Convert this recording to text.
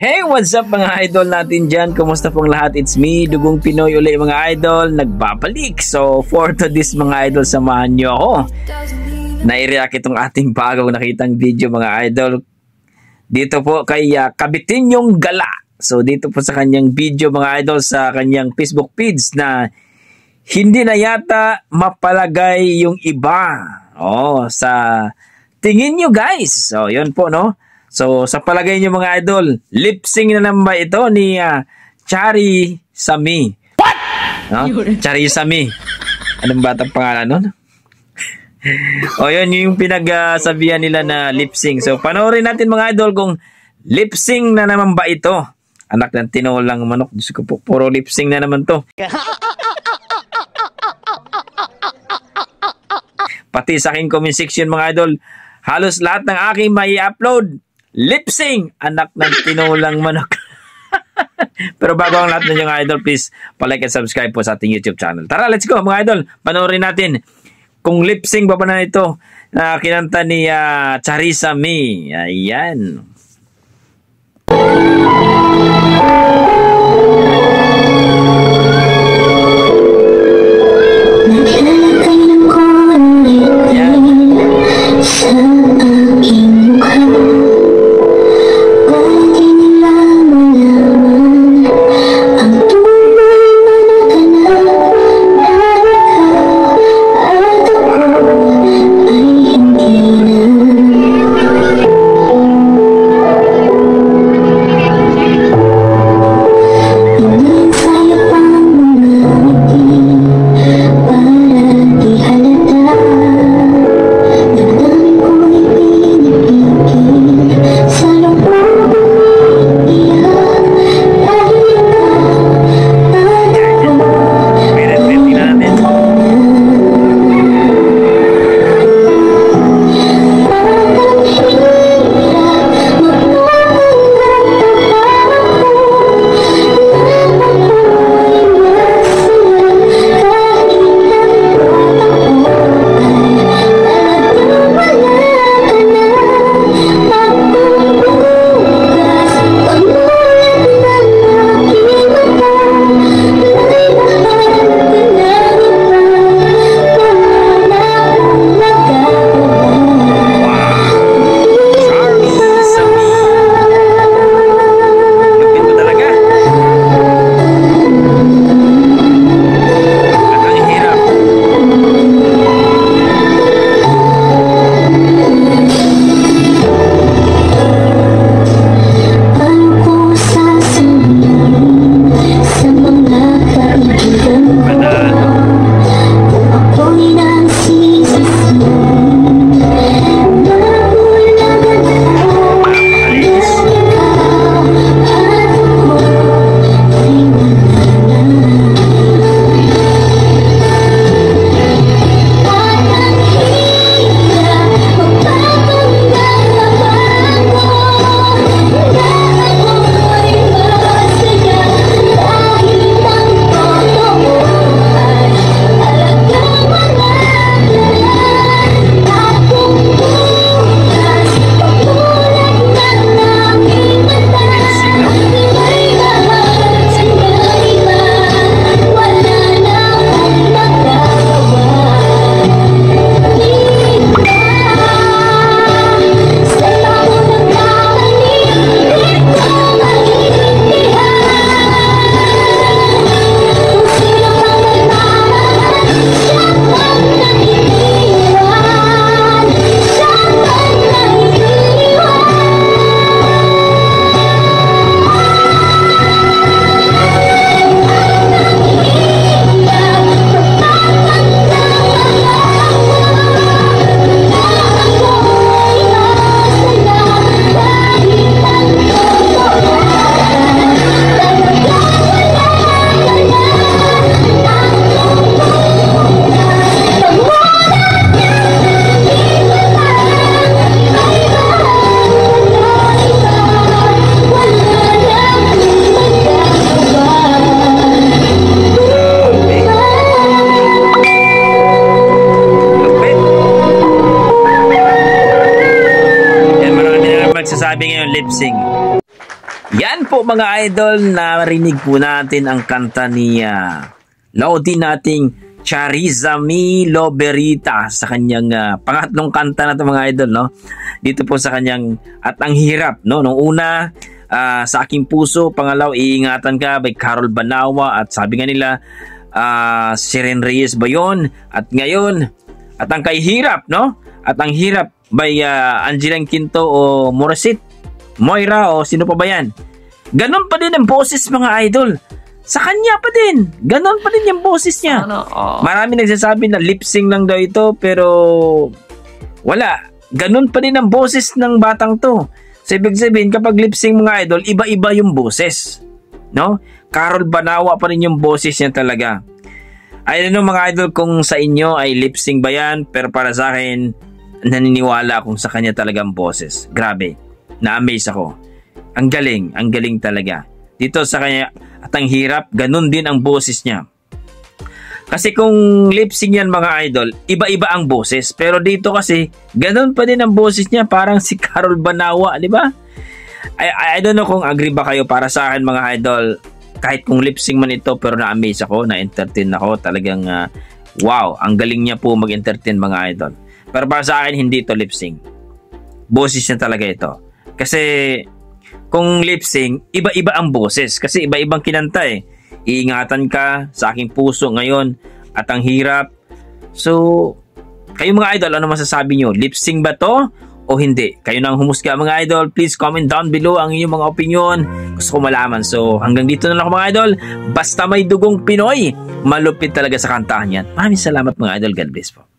Hey, what's up mga idol natin dyan? Kumusta pong lahat? It's me, Dugong Pinoy uli mga idol. Nagbabalik. So, for today's mga idol, samahan nyo ako. Nai-react itong ating bagong nakitang video mga idol. Dito po kay Kabitinyong Gala. So, dito po sa kanyang video mga idol sa kanyang Facebook page na hindi na yata mapalagay yung iba. Sa tingin nyo guys. So, yun po no. So, sa palagay nyo mga idol, lip-sync na naman ba ito ni Chari Sami? What? No? Chari Sami. Anong batang pangalan nun? Yun yung pinagsabihan nila na lip-sync. So, panoorin natin mga idol kung lip-sync na naman ba ito. Anak ng tinolang manok. Diyos ko po, puro lip-sync na naman to. Pati sa aking comment section mga idol, halos lahat ng aking may upload lip-sync, anak ng tinulang manok. Pero bago ang lahat ng yung idol, please palike and subscribe po sa ating YouTube channel. Tara, let's go mga idol. Panoorin natin kung lip-sync ba na ito na kinanta ni Charissa May. Ayan. nagsasabi ngayon lip sync. Yan Ayan po mga idol, narinig po natin ang kanta ni Lodi nating Charizami Loberita sa kanyang pangatlong kanta na ito mga idol, no? Dito po sa kanyang At Ang Hirap, no? Nung una, Sa Aking Puso, pangalaw, Iingatan Ka by Carol Banawa, at sabi nga nila, Siren Reyes ba yun? At ngayon, At Ang Kahirap, no? At Ang Hirap by Angeline Quinto o Moira o sino pa ba yan? Ganon pa din ang boses mga idol. Sa kanya pa din. Ganon pa din yung boses niya. Marami nagsasabi na lip-sync lang daw ito, pero wala. Ganon pa din ang boses ng batang to. So ibig sabihin, kapag lip-sync mga idol, iba-iba yung boses. No? Carol Banawa pa rin yung boses niya talaga. I don't know mga idol kung sa inyo ay lip-sync ba yan, pero para sa akin, naniniwala akong sa kanya talagang boses. Grabe. Na-amaze ako. Ang galing talaga. Dito sa kanya At Ang Hirap, ganun din ang boses niya. Kasi kung lip-sync yan mga idol, iba-iba ang boses. Pero dito kasi, ganun pa din ang boses niya, parang si Carol Banawa, di ba? I don't know kung agree ba kayo. Para sa akin mga idol, kahit kung lip-sync man ito, pero na-amaze ako, na-entertain ako. Talagang, wow, ang galing niya po mag-entertain mga idol. Pero para sa akin, hindi ito lip-sync. Boses niya talaga ito. Kasi kung lip-sync, iba-iba ang boses. Kasi iba-ibang kinanta eh. Iingatan Ka, Sa Aking Puso ngayon, At Ang Hirap. So, kayo mga idol, ano masasabi nyo? Lip-sync ba to o hindi? Kayo nang humusga mga idol. Please comment down below ang inyong mga opinion. Gusto ko malaman. So, hanggang dito na lang mga idol. Basta may dugong Pinoy, malupit talaga sa kantahan yan. Maraming salamat mga idol. God bless po.